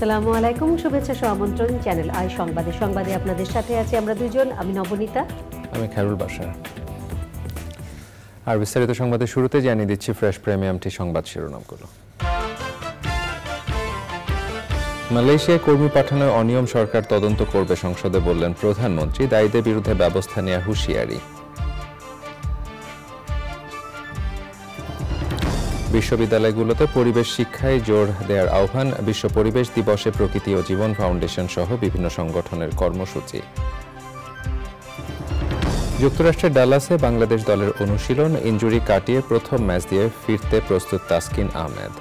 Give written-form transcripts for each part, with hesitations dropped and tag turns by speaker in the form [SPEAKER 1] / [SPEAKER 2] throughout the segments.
[SPEAKER 1] আসসালামু আলাইকুম, শুভেচ্ছা ও আমন্ত্রণ চ্যানেল আই সংবাদে আপনাদের সাথে আছি আমরা দুজন, আমি নবনীতা,
[SPEAKER 2] আমি খায়রুল বাশার। আর বিস্তারিত সংবাদের শুরুতে জানিয়ে দিচ্ছি ফ্রেশ প্রিমিয়াম টি সংবাদ শিরোনামগুলো। মালয়েশিয়ায় কর্মী পাঠানোর অনিয়ম সরকার তদন্ত করবে সংসদে বললেন প্রধানমন্ত্রী, দায়ীদের বিরুদ্ধে ব্যবস্থা নেওয়ার হুঁশিয়ারি। বিশ্ববিদ্যালয়গুলোতে পরিবেশ শিক্ষায় জোর দেওয়ার আহ্বান, বিশ্ব পরিবেশ দিবসে প্রকৃতি ও জীবন ফাউন্ডেশন সহ বিভিন্ন সংগঠনের কর্মসূচি। যুক্তরাষ্ট্রের ডালাসে বাংলাদেশ দলের অনুশীলন, ইনজুরি কাটিয়ে প্রথম ম্যাচ দিয়ে ফিরতে প্রস্তুত তাসকিন আহমেদ।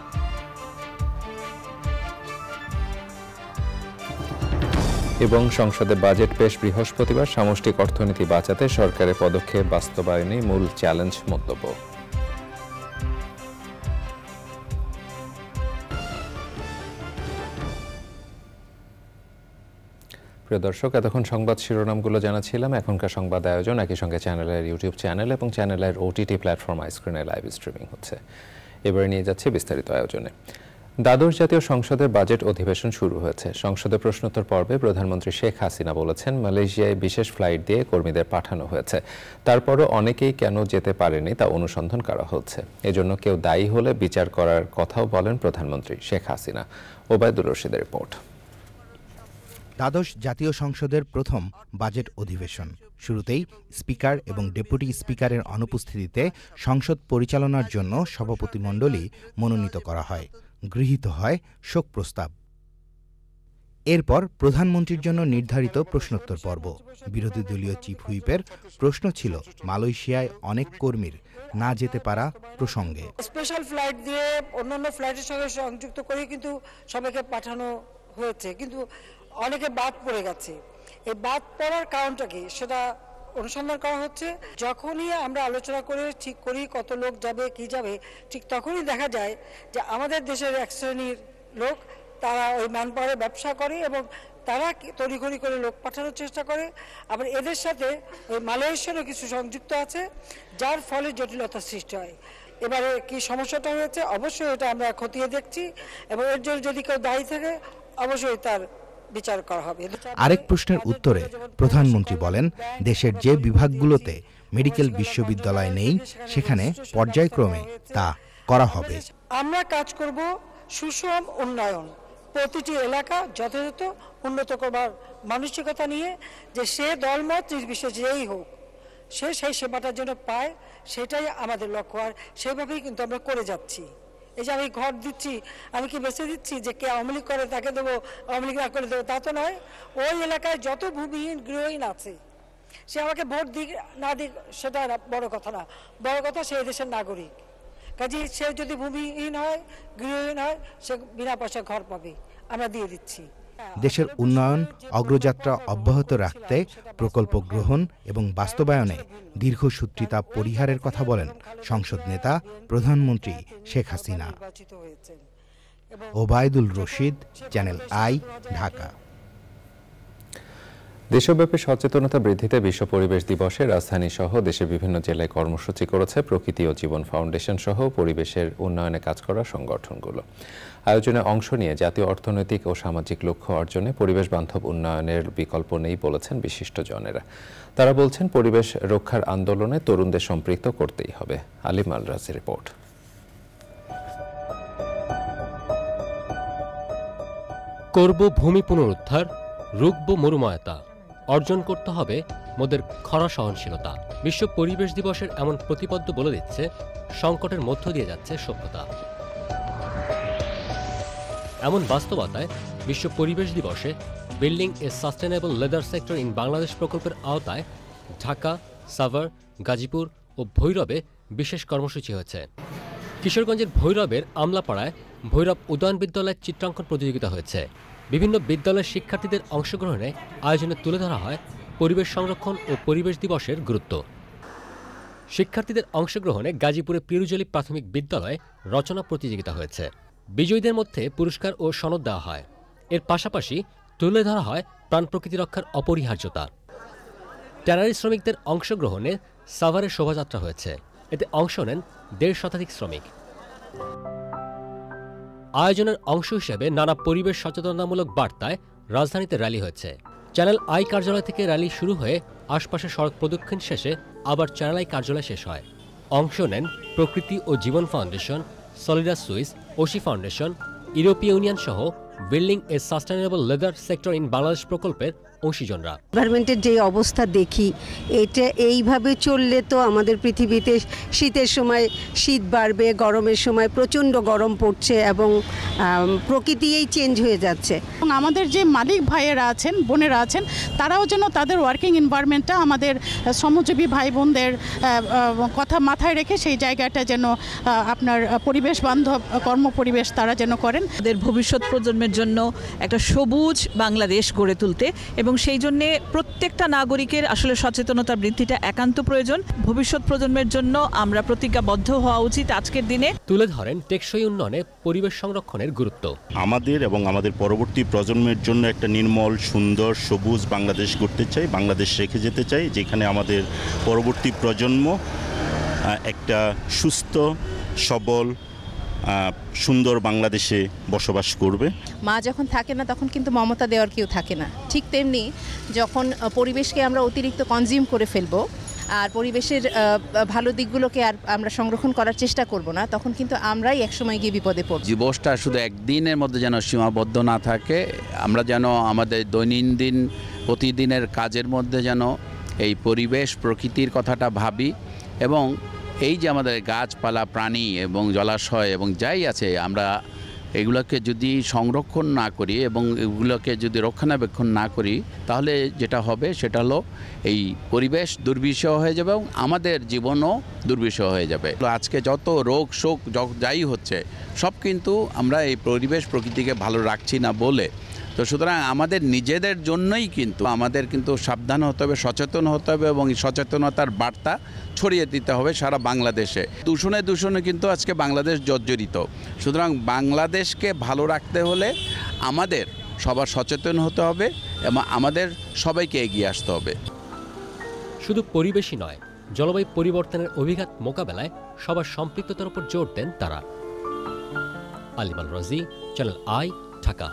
[SPEAKER 2] এবং সংসদে বাজেট পেশ বৃহস্পতিবার, সামষ্টিক অর্থনীতি বাঁচাতে সরকারের পদক্ষেপ বাস্তবায়নই মূল চ্যালেঞ্জ মন্তব্য। প্রিয় দর্শক, এতক্ষণ সংবাদ শিরোনামগুলো জানাচ্ছিলাম। এখনকার সংবাদ আয়োজন একই সঙ্গে চ্যানেলের ইউটিউব চ্যানেল এবং চ্যানেলের ওটিটি প্ল্যাটফর্ম আইস্ক্রিনে লাইভ স্ট্রিমিং হচ্ছে। এবারে নিয়ে যাচ্ছে বিস্তারিত আয়োজনে। দ্বাদশ জাতীয় সংসদের বাজেট অধিবেশন শুরু হয়েছে। সংসদে প্রশ্নোত্তর পর্বে প্রধানমন্ত্রী শেখ হাসিনা বলেছেন, মালয়েশিয়ায় বিশেষ ফ্লাইট দিয়ে কর্মীদের পাঠানো হয়েছে, তারপরও অনেকেই কেন যেতে পারেনি তা অনুসন্ধান করা হচ্ছে। এজন্য কেউ দায়ী হলে বিচার করার কথাও বলেন প্রধানমন্ত্রী শেখ হাসিনা। ওবায়দুর রশিদের রিপোর্ট।
[SPEAKER 3] দ্বাদশ জাতীয় সংসদের প্রথম বাজেট অধিবেশন শুরুতেই স্পিকার এবং ডেপুটি স্পিকারের অনুপস্থিতিতে সংসদ পরিচালনার জন্য সভাপতিমণ্ডলী মনোনীত করা হয়। গৃহীত হয় শোক প্রস্তাব। এরপর প্রধানমন্ত্রীর জন্য নির্ধারিত প্রশ্নোত্তর পর্ব। বিরোধী দলীয় চিফ হুইপের প্রশ্ন ছিল মালয়েশিয়ায় অনেক কর্মীর না যেতে পারা প্রসঙ্গে।
[SPEAKER 4] স্পেশাল ফ্লাইট দিয়ে অন্যান্য ফ্লাইটের সঙ্গে সংযুক্ত করে কিন্তু সবাইকে পাঠানো হয়েছে, কিন্তু অনেকে বাদ পড়ে গেছে। এই বাদ পড়ার কারণটা কি সেটা অনুসন্ধান করা হচ্ছে। যখনই আমরা আলোচনা করে ঠিক করি কত লোক যাবে কি যাবে, ঠিক তখনই দেখা যায় যে আমাদের দেশের এক শ্রেণীর লোক তারা ওই ম্যান পাওয়ারে ব্যবসা করে এবং তারা তড়িঘড়ি করে লোক পাঠানোর চেষ্টা করে। আবার এদের সাথে ওই মালয়েশিয়ারও কিছু সংযুক্ত আছে, যার ফলে জটিলতার সৃষ্টি হয়। এবারে কি সমস্যাটা হয়েছে, অবশ্যই এটা আমরা খতিয়ে দেখছি এবং এর জন্য যদি কেউ দায়ী থাকে অবশ্যই তার বিচার করা হবে।
[SPEAKER 3] আরেক প্রশ্নের উত্তরে প্রধানমন্ত্রী বলেন, দেশের যে বিভাগগুলোতে মেডিকেল বিশ্ববিদ্যালয় নেই সেখানে পর্যায়ক্রমে তা করা হবে।
[SPEAKER 4] আমরা কাজ করব সুষম উন্নয়ন, প্রতিটি এলাকা যথাযথ উন্নত করবার মানসিকতা নিয়ে, যে সে দলমত নির্বিশেষে যেই হোক সে সেই সেবাটার জন্য পায়, সেটাই আমাদের লক্ষ্য। আর সেভাবেই কিন্তু আমরা করে যাচ্ছি। এই যে আমি ঘর দিচ্ছি, আমি কি বেছে দিচ্ছি যে কে আওয়ামী লীগ করে তাকে দেবো, আওয়ামী লীগ না করে দেবো তা তো নয়। ওই এলাকায় যত ভূমিহীন গৃহহীন আছে, সে আমাকে ভোট দিক না দিক সেটা বড় কথা না, বড় কথা সে দেশের নাগরিক। কাজে সে যদি ভূমিহীন হয়, গৃহহীন হয়, সে বিনা পয়সা ঘর পাবে, আমরা দিয়ে দিচ্ছি।
[SPEAKER 3] দেশের উন্নয়ন অগ্রযাত্রা অব্যাহত রাখতে প্রকল্প গ্রহণ এবং বাস্তবায়নে দীর্ঘসূত্রিতা পরিহারের কথা বলেন সংসদ নেতা প্রধানমন্ত্রী শেখ হাসিনা। Obaidul Rashid, channel I, Dhaka.
[SPEAKER 2] দেশব্যাপী সচেতনতা বৃদ্ধিতে বিশ্ব পরিবেশ দিবসে রাজধানী সহ দেশের বিভিন্ন জেলায় কর্মসূচি করেছে প্রকৃতি ও জীবন ফাউন্ডেশন সহ পরিবেশের উন্নয়নে কাজ করা সংগঠনগুলো। আয়োজনে অংশ নিয়ে জাতীয় অর্থনৈতিক ও সামাজিক লক্ষ্য অর্জনে পরিবেশ বান্ধব উন্নয়নের বিকল্প নেই বলেছেন বিশিষ্টজনেরা। তারা বলছেন, পরিবেশ রক্ষার আন্দোলনে তরুণদের সম্পৃক্ত করতেই হবে। আলিম আল রাজির রিপোর্ট।
[SPEAKER 5] করব ভূমি পুনরুদ্ধার, রুখব মরুময়তা, অর্জন করতে হবে মোদের খরা সহনশীলতা। বিশ্ব পরিবেশ দিবসের এমন প্রতিপাদ্য বলে দিচ্ছে সংকটের মধ্য দিয়ে যাচ্ছে সভ্যতা। এমন বাস্তবতায় বিশ্ব পরিবেশ দিবসে building a sustainable leather sector in Bangladesh প্রকল্পের আওতায় ঢাকা, সাভার, গাজীপুর ও ভৈরবে বিশেষ কর্মসূচি হয়েছে। কিশোরগঞ্জের ভৈরবের আমলাপাড়ায় ভৈরব উদয়ন বিদ্যালয়ের চিত্রাঙ্কন প্রতিযোগিতা হয়েছে। বিভিন্ন বিদ্যালয়ের শিক্ষার্থীদের অংশগ্রহণে আয়োজনে তুলে ধরা হয় পরিবেশ সংরক্ষণ ও পরিবেশ দিবসের গুরুত্ব। শিক্ষার্থীদের অংশগ্রহণে গাজীপুরে পিরুজলি প্রাথমিক বিদ্যালয়ে রচনা প্রতিযোগিতা হয়েছে। বিজয়ীদের মধ্যে পুরস্কার ও সনদ দেওয়া হয়। এর পাশাপাশি তুলে ধরা হয় প্রাণ প্রকৃতি রক্ষার অপরিহার্যতা। ট্যানারি শ্রমিকদের অংশগ্রহণে সাভারে শোভাযাত্রা হয়েছে। এতে অংশ নেন ১৫০ শতাধিক শ্রমিক। আয়োজনের অংশ হিসেবে নানা পরিবেশ সচেতনতামূলক বার্তায় রাজধানীতে র্যালি হয়েছে। চ্যানেল আই কার্যালয় থেকে র্যালি শুরু হয়ে আশপাশে সড়ক প্রদক্ষিণ শেষে আবার চ্যানেল আই কার্যালয় শেষ হয়। অংশ নেন প্রকৃতি ও জীবন ফাউন্ডেশন, সলিডাস সুইস, ওশি ফাউন্ডেশন, ইউরোপীয় ইউনিয়ন সহ building a sustainable leather sector in Bangladesh প্রকল্পের অংশীজনরা।
[SPEAKER 6] এনভায়রনমেন্টের যে অবস্থা দেখি, এটা এইভাবে চললে তো আমাদের পৃথিবীতে শীতের সময় শীত বাড়বে, গরমের সময় প্রচণ্ড গরম পড়ছে এবং প্রকৃতিই চেঞ্জ হয়ে যাচ্ছে।
[SPEAKER 7] এবং আমাদের যে মালিক ভাইয়েরা আছেন, বোনেরা আছেন, তারাও যেন তাদের ওয়ার্কিং এনভায়রনমেন্টটা আমাদের শ্রমজীবী ভাই বোনদের কথা মাথায় রেখে সেই জায়গাটা যেন আপনার পরিবেশ বান্ধব কর্মপরিবেশ তারা যেন করেন।
[SPEAKER 8] আমাদের ভবিষ্যৎ প্রজন্মের জন্য একটা সবুজ বাংলাদেশ গড়ে তুলতে এবং সেই জন্য প্রত্যেকটা নাগরিকের আসলে সচেতনতা বৃদ্ধিটা একান্ত প্রয়োজন। ভবিষ্যৎ প্রজন্মের জন্য আমরা প্রতিজ্ঞাবদ্ধ হওয়া উচিত আজকের দিনে।
[SPEAKER 5] তুলে ধরেন টেকসই উন্নয়নে পরিবেশ সংরক্ষণের গুরুত্ব।
[SPEAKER 9] আমাদের এবং আমাদের পরবর্তী প্রজন্মের জন্য একটা নির্মল, সুন্দর, সবুজ বাংলাদেশ গড়তে চাই, বাংলাদেশ রেখে যেতে চাই, যেখানে আমাদের পরবর্তী প্রজন্ম একটা সুস্থ, সবল, সুন্দর বাংলাদেশে বসবাস করবে।
[SPEAKER 10] মা যখন থাকে না তখন কিন্তু মমতা দেওয়ার কেউ থাকে না। ঠিক তেমনি যখন পরিবেশকে আমরা অতিরিক্ত কনজিউম করে ফেলবো আর পরিবেশের ভালো দিকগুলোকে আর আমরা সংরক্ষণ করার চেষ্টা করব না, তখন কিন্তু আমরাই একসময় গিয়ে বিপদে পড়ব।
[SPEAKER 11] দিবসটা শুধু একদিনের মধ্যে যেন সীমাবদ্ধ না থাকে, আমরা যেন আমাদের দৈনন্দিন প্রতিদিনের কাজের মধ্যে যেন এই পরিবেশ প্রকৃতির কথাটা ভাবি এবং এই যে আমাদের গাছপালা, প্রাণী এবং জলাশয় এবং যাই আছে, আমরা এগুলোকে যদি সংরক্ষণ না করি এবং এগুলোকে যদি রক্ষণাবেক্ষণ না করি, তাহলে যেটা হবে সেটা হলো এই পরিবেশ দুর্বিষহ হয়ে যাবে এবং আমাদের জীবনও দুর্বিষহ হয়ে যাবে। আজকে যত রোগ শোক যাই হচ্ছে সব কিন্তু আমরা এই পরিবেশ প্রকৃতিকে ভালো রাখছি না বলে। তো সুতরাং আমাদের নিজেদের জন্যই কিন্তু আমাদের কিন্তু সাবধান হতে হবে, সচেতন হতে হবে এবং এই সচেতনতার বার্তা ছড়িয়ে দিতে হবে সারা বাংলাদেশে। দূষণে কিন্তু আজকে বাংলাদেশ জর্জরিত। সুতরাং বাংলাদেশকে ভালো রাখতে হলে আমাদের সবার সচেতন হতে হবে এবং আমাদের সবাইকে এগিয়ে আসতে হবে।
[SPEAKER 5] শুধু পরিবেশই নয়, জলবায়ু পরিবর্তনের অভিঘাত মোকাবেলায় সবার সম্পৃক্ততার উপর জোর দেন তারা। আলিমাল রাজি, চ্যানেল আই, ঢাকা।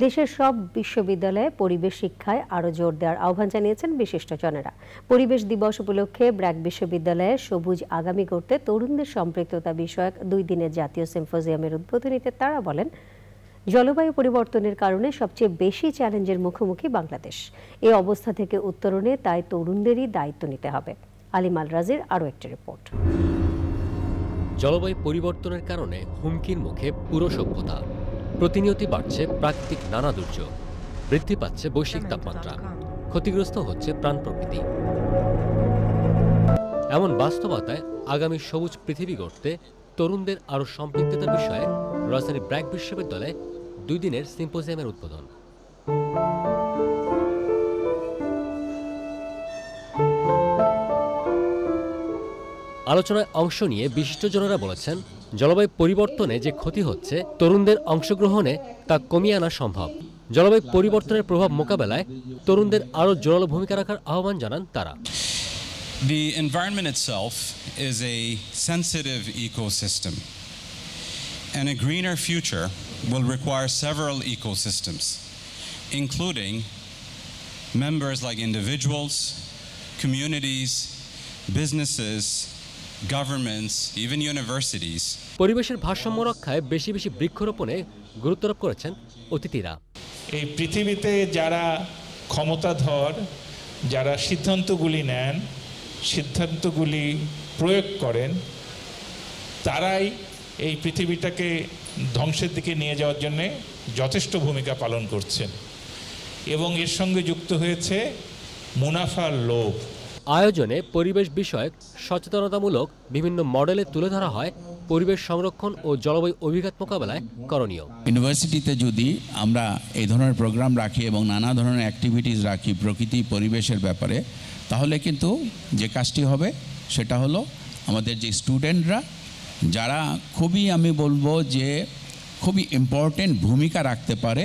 [SPEAKER 1] দেশের সব বিশ্ববিদ্যালয়ে পরিবেশ শিক্ষায় আরও জোর দেওয়ার আহ্বান জানিয়েছেন বিশিষ্টজনেরা। পরিবেশ দিবস উপলক্ষে ব্র্যাক বিশ্ববিদ্যালয়ে সবুজ আগামী গড়তে তরুণদের সম্পৃক্ততা বিষয়ক 2 দিনের জাতীয় সিম্পোজিয়ামের উদ্বোধনীতে তারা বলেন, জলবায়ু পরিবর্তনের কারণে সবচেয়ে বেশি চ্যালেঞ্জের মুখোমুখি বাংলাদেশ। এই অবস্থা থেকে উত্তরণে তাই তরুণদেরই দায়িত্ব নিতে হবে। আলিমাল রাজির আরও একটি রিপোর্ট।
[SPEAKER 5] জলবায়ু পরিবর্তনের কারণে হুমকির মুখে পুরো সভ্যতা। প্রতিনিয়তই বাড়ছে প্রাকৃতিক নানা দুর্যোগ, বৃদ্ধি পাচ্ছে বৈশ্বিক তাপমাত্রা, ক্ষতিগ্রস্ত হচ্ছে প্রাণ প্রকৃতি। এমন বাস্তবতায় আগামী সবুজ পৃথিবী গড়তে তরুণদের আরও সম্পৃক্ততার বিষয়ে রাজধানীর ব্র্যাক বিশ্ববিদ্যালয়ে 2 দিনের সিম্পোজিয়ামের উদ্বোধন। আলোচনায় অংশ নিয়ে বিশিষ্টজনেরা বলেছেন, জলবায়ু পরিবর্তনে যে ক্ষতি হচ্ছে, তরুণদের অংশগ্রহণে তা কমিয়ে আনা সম্ভব। জলবায়ু পরিবর্তনের প্রভাব মোকাবেলায় তরুণদের আরও জোরালো ভূমিকা রাখার আহ্বান জানান তারা।
[SPEAKER 12] The environment itself is a sensitive ecosystem, and a greener future will require several ecosystems, including members like individuals, communities, businesses, governments, even universities.
[SPEAKER 5] পরিবেশের ভারসাম্য রক্ষায় বেশি বেশি বৃক্ষরোপণে গুরুত্বারোপ করেছেন অতিথিরা।
[SPEAKER 13] এই পৃথিবীতে যারা ক্ষমতাধর, যারা সিদ্ধান্তগুলি নেন, সিদ্ধান্তগুলি প্রয়োগ করেন, তারাই এই পৃথিবীটাকে ধ্বংসের দিকে নিয়ে যাওয়ার জন্যে যথেষ্ট ভূমিকা পালন করছেন এবং এর সঙ্গে যুক্ত হয়েছে মুনাফার লোভ।
[SPEAKER 5] আয়োজনে পরিবেশ বিষয়ক সচেতনতামূলক বিভিন্ন মডেলে তুলে ধরা হয় পরিবেশ সংরক্ষণ ও জলবায়ু অভিঘাত মোকাবেলায় করণীয়।
[SPEAKER 11] ইউনিভার্সিটিতে যদি আমরা এই ধরনের প্রোগ্রাম রাখি এবং নানা ধরনের অ্যাক্টিভিটিস রাখি প্রকৃতি পরিবেশের ব্যাপারে, তাহলে কিন্তু যে কাজটি হবে সেটা হলো আমাদের যে স্টুডেন্টরা যারা খুবই, আমি বলবো যে খুবই ইম্পর্টেন্ট ভূমিকা রাখতে পারে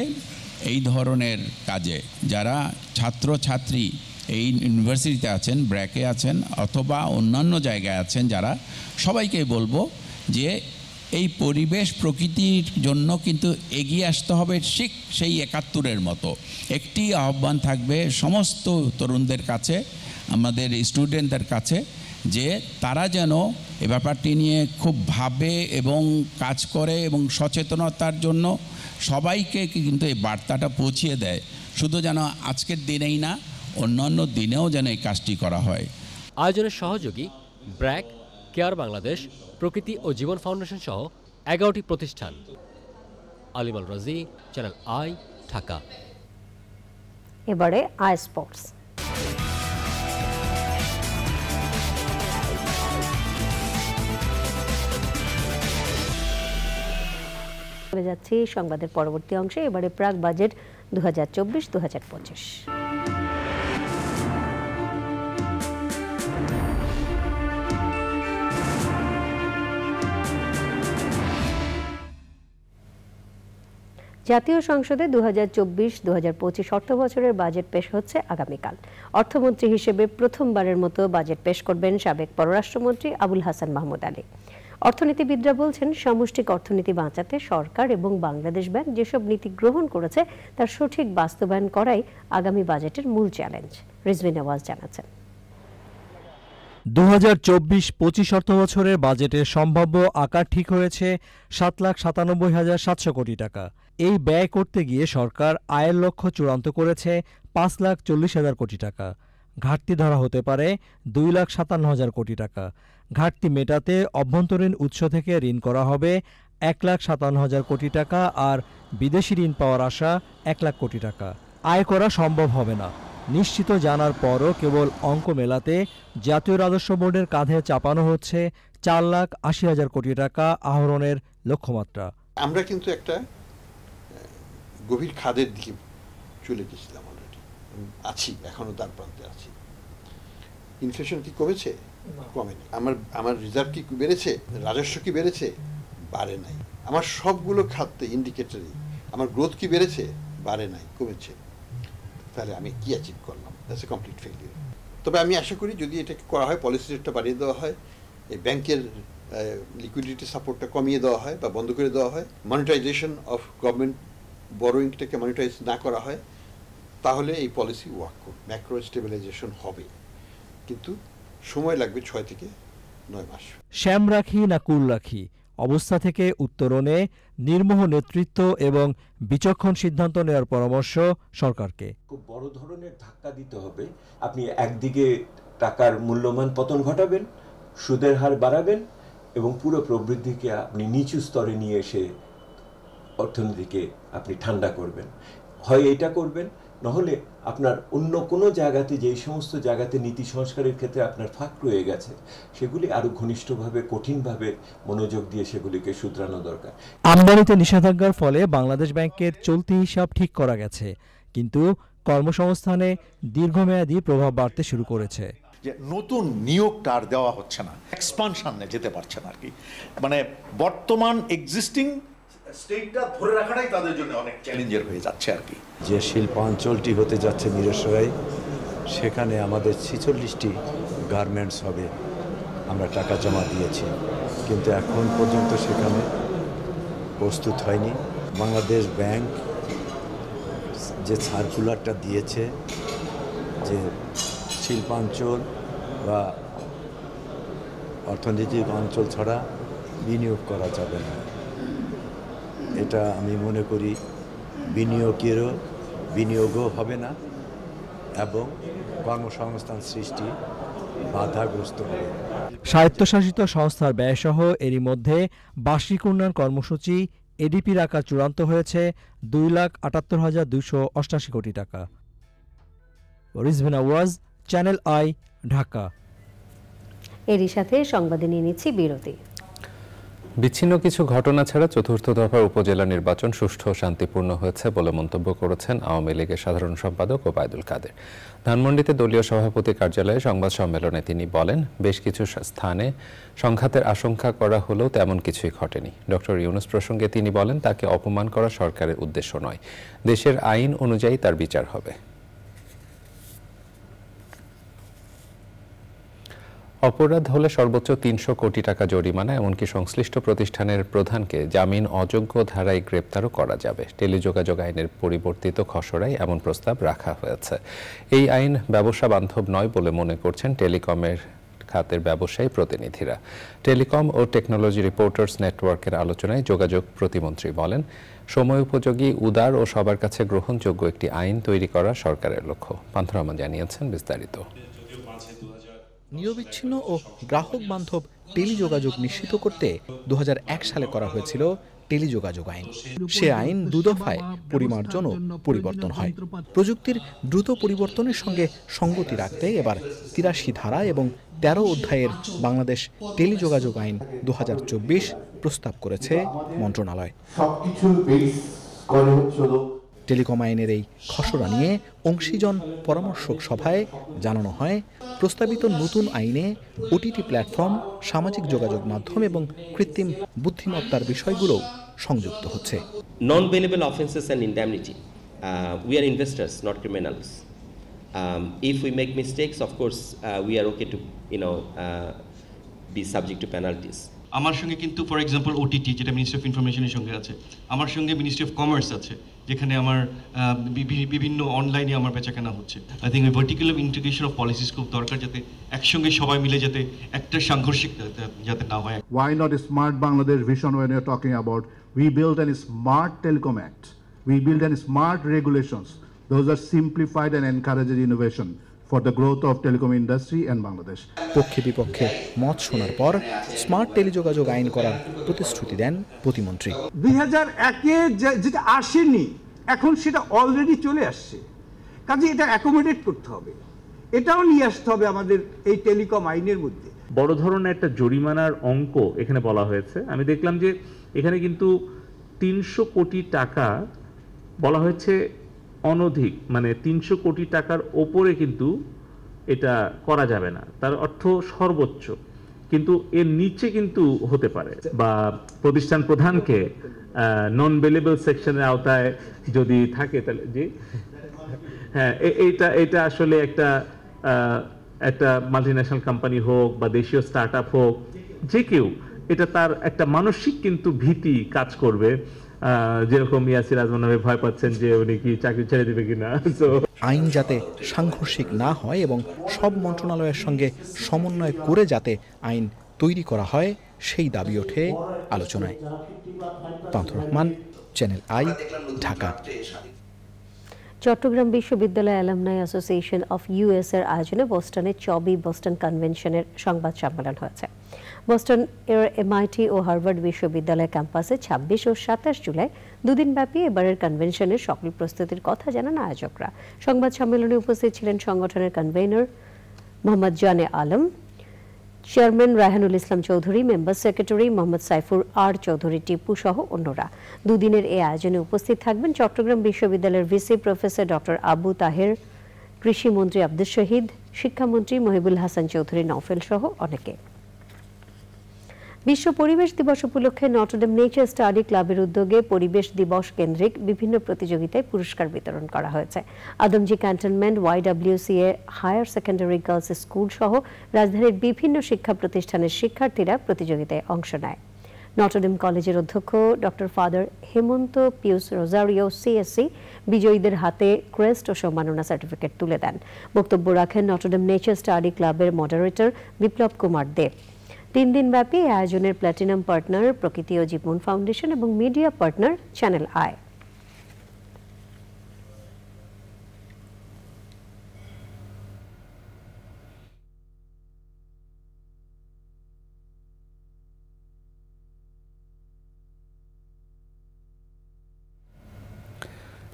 [SPEAKER 11] এই ধরনের কাজে, যারা ছাত্রছাত্রী এই ইউনিভার্সিটিতে আছেন, ব্র্যাকে আছেন অথবা অন্যান্য জায়গায় আছেন, যারা সবাইকেই বলবো যে
[SPEAKER 14] এই পরিবেশ প্রকৃতির জন্য কিন্তু এগিয়ে আসতে হবে ঠিক সেই ৭১-এর মতো। একটি আহ্বান থাকবে সমস্ত তরুণদের কাছে, আমাদের স্টুডেন্টদের কাছে, যে তারা যেন এ ব্যাপারটি নিয়ে খুব ভাবে এবং কাজ করে এবং সচেতনতার জন্য সবাইকে কিন্তু এই বার্তাটা পৌঁছিয়ে দেয়। শুধু যেন আজকের দিনেই না, অন্যান্য দিনেও যেন এই কাজটি করা হয়।
[SPEAKER 5] আয়োজনের সহযোগী ব্র্যাক, কেয়ার বাংলাদেশ, প্রকৃতি ও জীবন ফাউন্ডেশন সহ ১১টি প্রতিষ্ঠান। আলিমাল রাজি, চ্যানেল আই, ঢাকা।
[SPEAKER 1] এবারে আই স্পোর্টস। যাচ্ছি সংবাদের পরবর্তী অংশে। এবারে প্রাক বাজেট 2024-2025। জাতীয় সংসদে 2024-2025 অর্থবছরের বাজেট পেশ হচ্ছে আগামীকাল। অর্থমন্ত্রী হিসেবে প্রথমবারের মতো বাজেট পেশ করবেন সাবেক পররাষ্ট্রমন্ত্রী আবুল হাসান মাহমুদ আলী। অর্থনীতিবিদরা বলছেন, সামষ্টিক অর্থনীতি বাঁচাতে সরকার এবং বাংলাদেশ ব্যাংক যেসব নীতি গ্রহণ করেছে তার সঠিক বাস্তবায়ন করাই আগামী বাজেটের মূল চ্যালেঞ্জ। রিজভী নওয়াজ জানাচ্ছেন,
[SPEAKER 15] 2024-25 অর্থবছরের বাজেটের সম্ভাব্য আকার ঠিক হয়েছে 7,97,700 কোটি টাকা। এই ব্যয় করতে গিয়ে সরকার আয়ের লক্ষ্য চূড়ান্ত করেছে 5,40,000 কোটি টাকা। ঘাটতি ধরা হতে পারে 2,57,000 কোটি টাকা। ঘাটতি মেটাতে অভ্যন্তরীণ উৎস থেকে ঋণ করা হবে 1,57,000 কোটি টাকা, আর বিদেশি ঋণ পাওয়ার আশা 1 লাখ কোটি টাকা। আয় করা সম্ভব হবে না নিশ্চিত জানার পরও কেবল অঙ্ক মেলাতে জাতীয় রাজস্ব বোর্ডের কাঁধে চাপানো হচ্ছে 4,80,000 কোটি টাকা আহরণের লক্ষ্যমাত্রা।
[SPEAKER 16] আমরা কিন্তু একটা গভীর খাদের দিকে চলে গেছিলাম, অলরেডি আছি, এখনো তার প্রান্তে আছি। ইনফ্লেশন কি কমেছে? কমেনি। আমার রিজার্ভ কি বেড়েছে? রাজস্ব কি বেড়েছে? বাড়ে নাই। আমার সবগুলো খাতে ইন্ডিকেটরই আমার গ্রোথ কি বেড়েছে? বাড়ে নাই, কমেছে। তাহলে আমি কি অ্যাচিভ করলাম? That's a complete failure. তবে আমি আশা করি যদি এটাকে করা হয়, পলিসি রেটটা বাড়িয়ে দেওয়া হয়, এই ব্যাংকের লিকুইডিটি সাপোর্টটা কমিয়ে দেওয়া হয় বা বন্ধ করে দেওয়া হয়, মনিটাইজেশন অফ গভর্নমেন্ট বরোয়িংটাকে মনিটাইজ না করা হয়, তাহলে এই পলিসি ওয়ার্ক করবে, ম্যাক্রো স্টেবিলাইজেশন হবে। কিন্তু সময় লাগবে 6 থেকে 9 মাস।
[SPEAKER 15] শ্যাম রাখি না কুল রাখি অবস্থা থেকে উত্তরণে নির্মোহ নেতৃত্ব এবং বিচক্ষণ সিদ্ধান্ত নেওয়ার পরামর্শ সরকারকে।
[SPEAKER 17] খুব বড় ধরনের ধাক্কা দিতে হবে। আপনি একদিকে টাকার মূল্যমান পতন ঘটাবেন, সুদের হার বাড়াবেন এবং পুরো প্রবৃদ্ধিকে আপনি নিচু স্তরে নিয়ে এসে অর্থনীতিকে আপনি ঠান্ডা করবেন। হয় এটা করবেন, নহলে আপনার অন্য কোনো জায়গাতে, যেই সমস্ত জায়গাতে নীতি সংস্কারের ক্ষেত্রে আপনার ফাঁক রয়ে গেছে, সেগুলি আরো ঘনিষ্ঠভাবে, কঠিনভাবে মনোযোগ দিয়ে সেগুলিকে শুধরানো দরকার।
[SPEAKER 15] আমদানিতে নিষেধাজ্ঞার ফলে বাংলাদেশ ব্যাংকের চলতি হিসাব ঠিক করা গেছে, কিন্তু কর্মসংস্থানে দীর্ঘমেয়াদী প্রভাব বাড়তে শুরু করেছে।
[SPEAKER 18] যে নতুন নিয়োগটা আর দেওয়া হচ্ছে না, এক্সপানশনে যেতে পারছে না আর কি। মানে বর্তমান এক্সিস্টিং স্টেটটা ধরে রাখাটাই তাদের জন্য অনেক চ্যালেঞ্জের হয়ে যাচ্ছে আর কি।
[SPEAKER 19] যে শিল্পাঞ্চলটি হতে যাচ্ছে মিরসরাই, সেখানে আমাদের 46টি গার্মেন্টস হবে। আমরা টাকা জমা দিয়েছি, কিন্তু এখন পর্যন্ত সেখানে প্রস্তুত হয়নি। বাংলাদেশ ব্যাংক যে সার্কুলারটা দিয়েছে যে শিল্পাঞ্চল বা অর্থনৈতিক অঞ্চল ছাড়া বিনিয়োগ করা যাবে না, এটা আমি মনে করি বিনিয়োগও হবে না এবং কর্মসংস্থান সৃষ্টি বাধাগ্রস্ত হবে।
[SPEAKER 15] স্বায়ত্তশাসিত সংস্থার ব্যয়সহ এরই মধ্যে বার্ষিক উন্নয়ন কর্মসূচি এডিপির আকার চূড়ান্ত হয়েছে 2,78,288 কোটি টাকা। Rizvi Nawaz, channel I, Dhaka.
[SPEAKER 1] এরই সাথে সংবাদে নিয়ে নিচ্ছি বিরতি।
[SPEAKER 2] বিচ্ছিন্ন কিছু ঘটনা ছাড়া চতুর্থ দফার উপজেলা নির্বাচন সুষ্ঠু ও শান্তিপূর্ণ হয়েছে বলে মন্তব্য করেছেন আওয়ামী লীগের সাধারণ সম্পাদক ওবায়দুল কাদের। ধানমন্ডিতে দলীয় সভাপতি কার্যালয়ে সংবাদ সম্মেলনে তিনি বলেন, বেশ কিছু স্থানে সংঘাতের আশঙ্কা করা হলেও তেমন কিছুই ঘটেনি। ডক্টর ইউনূস প্রসঙ্গে তিনি বলেন, তাকে অপমান করা সরকারের উদ্দেশ্য নয়, দেশের আইন অনুযায়ী তার বিচার হবে। অপরাধ হলে সর্বোচ্চ ৩০০ কোটি টাকা জরিমানা, এমনকি সংশ্লিষ্ট প্রতিষ্ঠানের প্রধানকে জামিন অযোগ্য ধারায় গ্রেপ্তারও করা যাবে। টেলিযোগাযোগ আইনের পরিবর্তিত খসড়ায় এমন প্রস্তাব রাখা হয়েছে। এই আইন ব্যবসা বান্ধব নয় বলে মনে করছেন টেলিকমের খাতের ব্যবসায়ী প্রতিনিধিরা। টেলিকম ও টেকনোলজি রিপোর্টার্স নেটওয়ার্কের আলোচনায় যোগাযোগ প্রতিমন্ত্রী বলেন, সময় উপযোগী, উদার ও সবার কাছে গ্রহণযোগ্য একটি আইন তৈরি করা সরকারের লক্ষ্য। পান্থ রহমান জানিয়েছেন বিস্তারিত।
[SPEAKER 20] নিরবিচ্ছিন্ন ও গ্রাহক বান্ধব টেলিযোগাযোগ নিশ্চিত করতে 2001 সালে করা হয়েছিল টেলিযোগাযোগ আইন। সে আইন দুদফায় পরিমার্জন ও পরিবর্তন হয়। প্রযুক্তির দ্রুত পরিবর্তনের সঙ্গে সঙ্গতি রাখতে এবার 83 ধারা এবং 13 অধ্যায়ের বাংলাদেশ টেলিযোগাযোগ আইন 2024 প্রস্তাব করেছে মন্ত্রণালয়। টেলিকম আইনের এই খসড়া নিয়ে অংশীজন পরামর্শক সভায় জানানো হয়, প্রস্তাবিত নতুন আইনে ওটিটি প্ল্যাটফর্ম, সামাজিক যোগাযোগ মাধ্যম এবং কৃত্রিম বুদ্ধিমত্তার বিষয়গুলো সংযুক্ত হচ্ছে।
[SPEAKER 21] Non bailable offences and indemnity, we are investors not criminals. If we make mistakes, of course we are okay to be subject to penalties.
[SPEAKER 22] আমার সঙ্গে কিন্তু ফর এক্সাম্পল ওটিটি, যেটা মিনিস্ট্রি অফ ইনফরমেশনের সঙ্গে আছে, আমার সঙ্গে মিনিস্ট্রি অফ কমার্স আছে, যেখানে আমার বিভিন্ন অনলাইনে আমার বেচাকেনা হচ্ছে। I think vertical integration of policies খুব দরকার, যাতে একসঙ্গে সবাই মিলে যাতে একটা সাংঘর্ষিক যাতে না হয়।
[SPEAKER 23] Why not a smart Bangladesh vision when you're talking about we build a smart telecom act, we build a smart regulations, those are simplified and encourages innovation for the growth of telecom industry and Bangladesh.
[SPEAKER 20] পক্ষে বিপক্ষে মত শোনার পর smart টেলিযোগাযোগ আইন করার প্রতিশ্রুতি দেন প্রতিমন্ত্রী।
[SPEAKER 24] 2001-এ যেটা আসেনি, এখন সেটা অলরেডি চলে আসছে, কাজে এটা অ্যাকোমোডেট করতে হবে, এটাও নিয়ে আসতে হবে আমাদের এই টেলিকম আইনের মধ্যে।
[SPEAKER 25] বড় ধরনের একটা জরিমানার অঙ্ক এখানে বলা হয়েছে। আমি দেখলাম যে এখানে কিন্তু 300 কোটি টাকা বলা হয়েছে অনধিক, মানে 300 কোটি টাকার ওপরে কিন্তু এটা করা যাবে না, তার অর্থ সর্বোচ্চ, কিন্তু এর নিচে কিন্তু হতে পারে। বা প্রতিষ্ঠান প্রধানকে নন বেলেবল সেকশনের আওতায় যদি থাকে তাহলে যে হ্যাঁ, এটা আসলে একটা মাল্টিন্যাশনাল কোম্পানি হোক বা দেশীয় স্টার্ট আপ হোক, যে কেউ, এটা তার একটা মানসিক কিন্তু ভীতি কাজ করবে, যেরকম ইয়াসির আজমান ভয় পাচ্ছেন যে উনি কি চাকরি ছেড়ে দিবে কিনা।
[SPEAKER 20] আইন যাতে সাংঘর্ষিক না হয় এবং সব মন্ত্রণালয়ের সঙ্গে সমন্বয় করে যাতে আইন তৈরি করা হয়, সেই দাবি ওঠে আলোচনায়। পান্থ রহমান, চ্যানেল আই, ঢাকা।
[SPEAKER 1] চট্টগ্রাম বিশ্ববিদ্যালয় অ্যালামনাই অ্যাসোসিয়েশন অফ ইউএস এর আয়োজনে বোস্টনে চবি বোস্টন কনভেনশনের সংবাদ সম্মেলন হয়েছে। বোস্টন এর এমআইটি ও হার্ভার্ড বিশ্ববিদ্যালয় ক্যাম্পাসে 26 ও 27 জুলাই দুদিনব্যাপী এবারের কনভেনশনের সকল প্রস্তুতির কথা জানান আয়োজকরা। সংবাদ সম্মেলনে উপস্থিত ছিলেন সংগঠনের কনভেনর মোহাম্মদ জানে Alam, chairman Raihanul Islam Chowdhury, member secretary Mohammad Saifur আর চৌধুরী টিপু সহ অন্যরা। দুদিনের এই আয়োজনে উপস্থিত থাকবেন চট্টগ্রাম বিশ্ববিদ্যালয়ের VC professor doctor Abu Taher, কৃষিমন্ত্রী আব্দুস শহীদ, শিক্ষামন্ত্রী মহিবুল হাসান চৌধুরী নওফেল সহ অনেকে। বিশ্ব পরিবেশ দিবস উপলক্ষে নটরডেম নেচার স্টাডি ক্লাবের উদ্যোগে পরিবেশ দিবস কেন্দ্রিক বিভিন্ন প্রতিযোগিতায় পুরস্কার বিতরণ করা হয়েছে। Adamjee cantonment, YWCA higher secondary girls school সহ রাজধানীর বিভিন্ন শিক্ষা প্রতিষ্ঠানের শিক্ষার্থীরা প্রতিযোগিতায় অংশ নেয়। নটরডেম কলেজের অধ্যক্ষ ডক্টর ফাদার হেমন্ত পিউস রোজারিও CSC বিজয়ীদের হাতে ক্রেস্ট ও সম্মাননা সার্টিফিকেট তুলে দেন। বক্তব্য রাখেন নটরডেম নেচার স্টাডি ক্লাবের মডারেটর বিপ্লব কুমার দেব। 3 দিনব্যাপী আয়োজনের প্ল্যাটিনাম পার্টনার প্রকৃতি ও জীবন ফাউন্ডেশন এবং মিডিয়া পার্টনার চ্যানেল আই।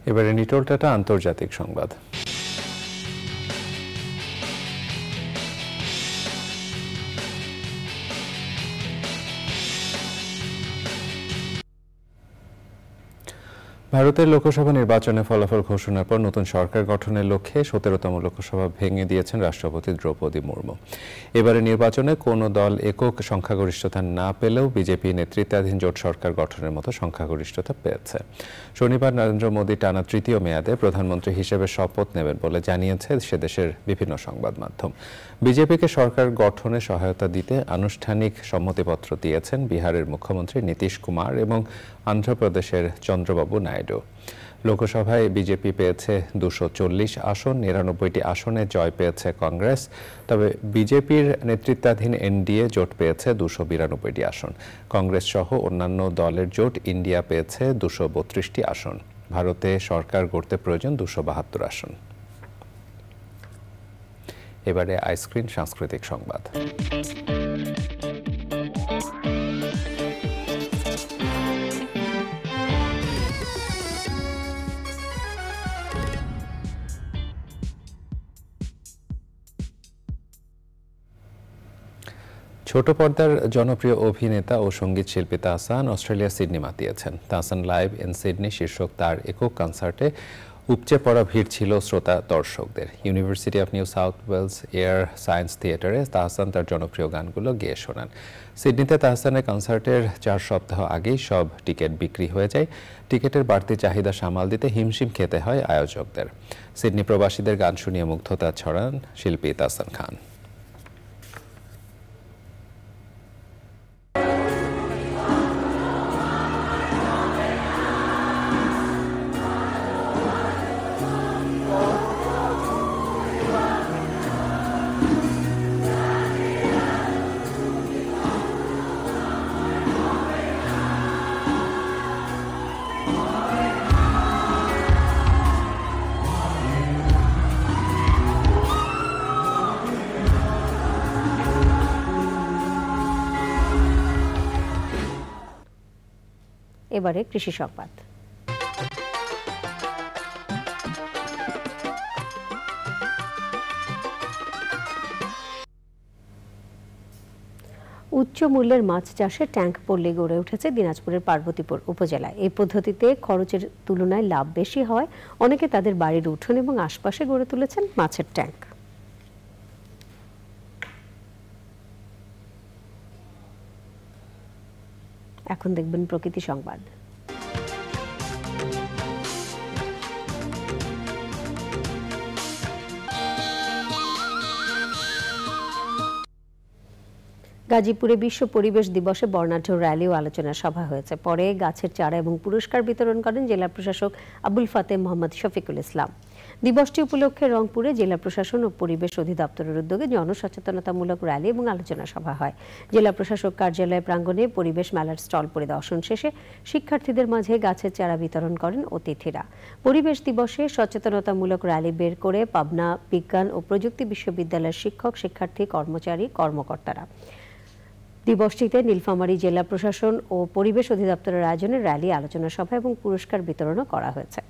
[SPEAKER 2] এবারে নিটোলটাটা আন্তর্জাতিক সংবাদ। ভারতের লোকসভা নির্বাচনে ফলাফল ঘোষণার পর নতুন সরকার গঠনের লক্ষ্যে 17তম লোকসভা ভেঙে দিয়েছেন রাষ্ট্রপতি দ্রৌপদী মুর্মু। এবারে নির্বাচনে কোনো দল একক সংখ্যাগরিষ্ঠতা না পেলেও বিজেপি নেতৃত্বাধীন জোট সরকার গঠনের মতো সংখ্যাগরিষ্ঠতা পেয়েছে। শনিবার নরেন্দ্র মোদী টানা তৃতীয় মেয়াদে প্রধানমন্ত্রী হিসেবে শপথ নেবেন বলে জানিয়েছে সেদেশের বিভিন্ন সংবাদ মাধ্যম। বিজেপিকে সরকার গঠনে সহায়তা দিতে আনুষ্ঠানিক সম্মতিপত্র দিয়েছেন বিহারের মুখ্যমন্ত্রী নীতিশ কুমার এবং অন্ধ্রপ্রদেশের চন্দ্রবাবু নাইডু। লোকসভায় বিজেপি পেয়েছে 240 আসন, 99টি আসনে জয় পেয়েছে কংগ্রেস। তবে বিজেপির নেতৃত্বাধীন এনডিএ জোট পেয়েছে 292টি আসন। কংগ্রেস সহ অন্যান্য দলের জোট ইন্ডিয়া পেয়েছে 232টি আসন। ভারতে সরকার গড়তে প্রয়োজন 272 আসন। এবারে আইস্ক্রিন সাংস্কৃতিক সংবাদ। ছোট পর্দার জনপ্রিয় অভিনেতা ও সঙ্গীত শিল্পী তাহসান অস্ট্রেলিয়ার সিডনি মাতিয়েছেন। তাহসান লাইভ ইন সিডনি শীর্ষক তার একক কনসার্টে উপচে পড়া ভিড় ছিল শ্রোতা দর্শকদের। University of New South Wales এয়ার সায়েন্স থিয়েটারে তাহসান তার জনপ্রিয় গানগুলো গেয়ে শোনান। সিডনিতে তাহসানের কনসার্টের 4 সপ্তাহ আগেই সব টিকিট বিক্রি হয়ে যায়। টিকিটের বাড়তি চাহিদা সামাল দিতে হিমশিম খেতে হয় আয়োজকদের। সিডনি প্রবাসীদের গান শুনিয়ে মুগ্ধতা ছড়ান শিল্পী তাহসান খান।
[SPEAKER 1] এবারে কৃষি সংবাদ। উচ্চ মূল্যের মাছ চাষে ট্যাঙ্ক পল্লী গড়ে উঠেছে দিনাজপুরের পার্বতীপুর উপজেলায়। এই পদ্ধতিতে খরচের তুলনায় লাভ বেশি হয়। অনেকে তাদের বাড়ির উঠোন এবং আশপাশে গড়ে তুলেছেন মাছের ট্যাঙ্ক। এখন দেখবেন প্রকৃতি সংবাদ। গাজীপুরে বিশ্ব পরিবেশ দিবসে বর্ণাঢ্য র্যালি ও আলোচনা সভা হয়েছে। পরে গাছের চারা এবং পুরস্কার বিতরণ করেন জেলা প্রশাসক আবুল ফাতে মোহাম্মদ শফিকুল ইসলাম। দিবসটি উপলক্ষে রংপুরে জেলা প্রশাসন ও পরিবেশ অধিদপ্তরের উদ্যোগে জনসচেতনতামূলক র্যালি এবং আলোচনা সভা হয়। জেলা প্রশাসক কার্যালয় প্রাঙ্গণে পরিবেশ মেলার স্টল পরিদর্শন শেষে শিক্ষার্থীদের মাঝে গাছের চারা বিতরণ করেন অতিথিরা। পরিবেশ দিবসে সচেতনতামূলক র্যালি বের করে পাবনা বিজ্ঞান ও প্রযুক্তি বিশ্ববিদ্যালয়ের শিক্ষক, শিক্ষার্থী, কর্মচারী, কর্মকর্তারা। দিবসটিতে নীলফামারী জেলা প্রশাসন ও পরিবেশ অধিদপ্তরের আয়োজনে র্যালি, আলোচনা সভা এবং পুরস্কার বিতরণও করা হয়েছে।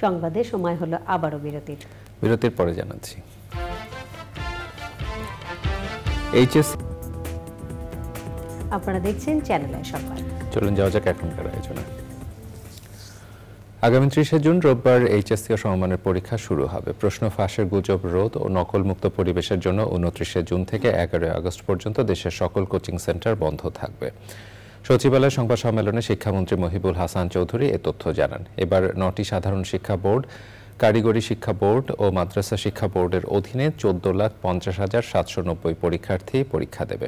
[SPEAKER 1] সংবাদে সময় হলো আবারও বিরতির
[SPEAKER 2] পরে জানাচ্ছি।
[SPEAKER 1] আপনারা দেখছেন চ্যানেলের সংবাদ।
[SPEAKER 2] চলুন যাওয়া যাক এখনকার আয়োজনে। আগামী 30 জুন রোববার এইচএসসি সমমানের পরীক্ষা শুরু হবে। প্রশ্ন ফাঁসের গুজব রোধ ও নকলমুক্ত পরিবেশের জন্য 29 জুন থেকে 11 আগস্ট পর্যন্ত দেশের সকল কোচিং সেন্টার বন্ধ থাকবে। সচিবালয় সংবাদ সম্মেলনে শিক্ষামন্ত্রী মহিবুল হাসান চৌধুরী এ তথ্য জানান। এবার 9টি সাধারণ শিক্ষা বোর্ড, কারিগরি শিক্ষা বোর্ড ও মাদ্রাসা শিক্ষা বোর্ডের অধীনে 14,50,790 পরীক্ষার্থী পরীক্ষা দেবে।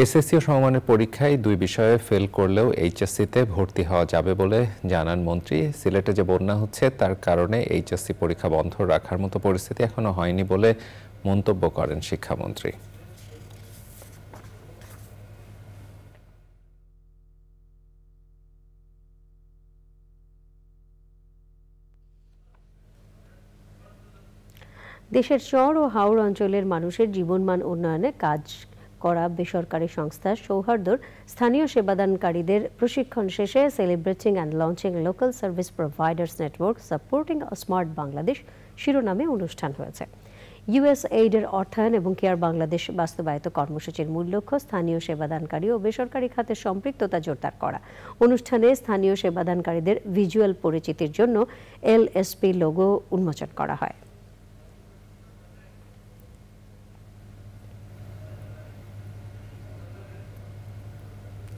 [SPEAKER 2] এসএসসি ও সমমানের পরীক্ষায় 2 বিষয়ে ফেল করলেও এইচএসসিতে ভর্তি হওয়া যাবে বলে জানান মন্ত্রী। সিলেটে যে বন্যা হচ্ছে তার কারণে এইচএসসি পরীক্ষা বন্ধ রাখার মতো পরিস্থিতি এখনো হয়নি বলে মন্তব্য করেন শিক্ষামন্ত্রী।
[SPEAKER 1] দেশের চর ও হাওর অঞ্চলের মানুষের জীবনমান উন্নয়নে কাজ করা বেসরকারি সংস্থা সৌহার্দ্যর স্থানীয় সেবাদানকারীদের প্রশিক্ষণ শেষে celebrating and launching local service providers network supporting a smart Bangladesh শিরোনামে অনুষ্ঠান হয়েছে। ইউএসএইডের অর্থায়ন এবং কেয়ার বাংলাদেশ বাস্তবায়িত কর্মসূচির মূল লক্ষ্য স্থানীয় সেবাদানকারী ও বেসরকারি খাতের সম্পৃক্ততা জোরদার করা। অনুষ্ঠানে স্থানীয় সেবাদানকারীদের ভিজুয়াল পরিচিতির জন্য এলএসপি লোগো উন্মোচন করা হয়।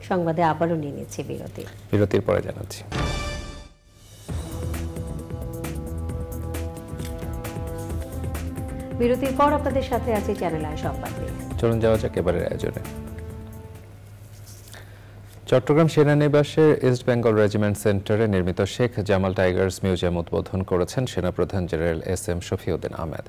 [SPEAKER 1] সংবাদে আবারও নিয়ে নিচ্ছি
[SPEAKER 2] বিরতির পরে জানাচ্ছি।
[SPEAKER 1] বিরতির পর আপনাদের সাথে আছি চ্যানেল আই সংবাদ নিয়ে।
[SPEAKER 2] চলুন যাওয়া যাক এবারের আয়োজনে। চট্টগ্রাম সেনানিবাসের ইস্ট বেঙ্গল রেজিমেন্ট সেন্টারে নির্মিত শেখ জামাল টাইগার্স মিউজিয়াম উদ্বোধন করেছেন সেনাপ্রধান জেনারেল এস.এম. শফিউদ্দিন আহমেদ।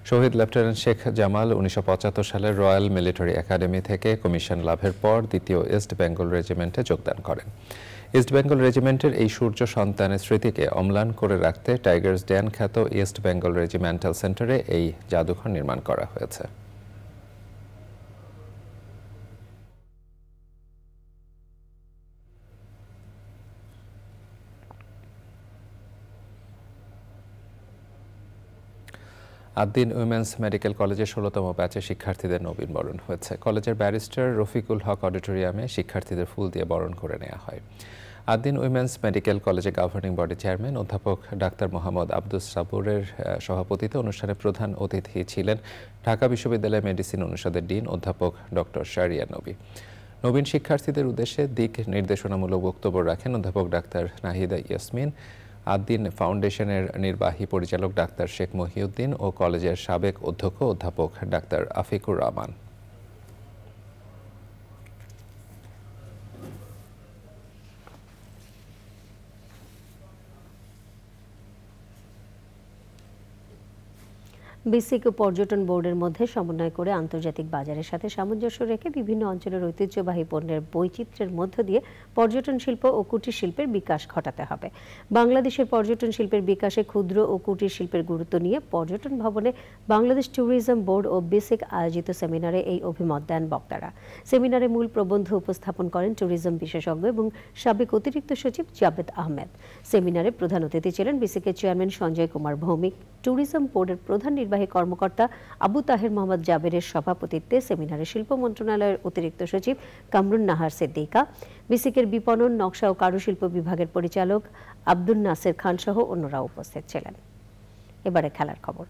[SPEAKER 2] শহীদ লেফটেন্যান্ট শেখ জামাল 1975 সালে রয়্যাল মিলিটারি একাডেমি থেকে কমিশন লাভের পর দ্বিতীয় ইস্ট বেঙ্গল রেজিমেন্টে যোগদান করেন। ইস্ট বেঙ্গল রেজিমেন্টের এই সূর্য সন্তানের স্মৃতিকে অম্লান করে রাখতে টাইগার্স ড্যান খ্যাত ইস্ট বেঙ্গল রেজিমেন্টাল সেন্টারে এই জাদুঘর নির্মাণ করা হয়েছে। আদ্দিন উইমেন্স মেডিকেল কলেজের 16তম ব্যাচে শিক্ষার্থীদের নবীন বরণ হয়েছে। কলেজের ব্যারিস্টার রফিকুল হক অডিটোরিয়ামে শিক্ষার্থীদের ফুল দিয়ে বরণ করে নেওয়া হয়। আদ্দিন উইমেন্স মেডিকেল কলেজে গভর্নিং বডি চেয়ারম্যান অধ্যাপক ডাক্তার মোহাম্মদ আব্দুস সাবুরের সভাপতিত্বে অনুষ্ঠানে প্রধান অতিথি ছিলেন ঢাকা বিশ্ববিদ্যালয় মেডিসিন অনুষদের ডিন অধ্যাপক ডক্টর শারিয়া নবী। নবীন শিক্ষার্থীদের উদ্দেশ্যে দিক নির্দেশনামূলক বক্তব্য রাখেন অধ্যাপক ডাক্তার নাহিদা ইয়াসমিন, আদ্দিন ফাউন্ডেশনের নির্বাহী পরিচালক ডাক্তার শেখ মহিউদ্দিন ও কলেজের সাবেক অধ্যক্ষ অধ্যাপক ডাক্তার আফিকুর রহমান।
[SPEAKER 1] বিসিক ও পর্যটন বোর্ডের মধ্যে সমন্বয় করে আন্তর্জাতিক বাজারের সাথে সামঞ্জস্য রেখে বিভিন্ন অঞ্চলের ঐতিহ্যবাহী পণ্যের বৈচিত্র্যের মধ্য দিয়ে পর্যটন শিল্প ও কুটির শিল্পের বিকাশ ঘটাতে হবে। বাংলাদেশের পর্যটন শিল্পের বিকাশে ক্ষুদ্র ও কুটির শিল্পের গুরুত্ব নিয়ে পর্যটন ভবনে বাংলাদেশ ট্যুরিজম বোর্ড ও বিসিক আয়োজিত সেমিনারে এই অভিমত দেন বক্তারা। সেমিনারে মূল প্রবন্ধ উপস্থাপন করেন ট্যুরিজম বিশেষজ্ঞ এবং সাবেক অতিরিক্ত সচিব জাবেদ আহমেদ। সেমিনারে প্রধান অতিথি ছিলেন বিসিকের চেয়ারম্যান সঞ্জয় কুমার ভৌমিক, ট্যুরিজম বোর্ডের প্রধান নির্বাহী কর্মকর্তা আবু তাহের মোহাম্মদ জাবেরের সভাপতিত্বে সেমিনারে শিল্প মন্ত্রণালয়ের অতিরিক্ত সচিব কামরুন নাহার সিদ্দিকা, বিসিকের বিপণন, নকশা ও কারুশিল্প বিভাগের পরিচালক আব্দুল নাসের খান সহ অন্যরা উপস্থিত ছিলেন। এবারে খেলার খবর।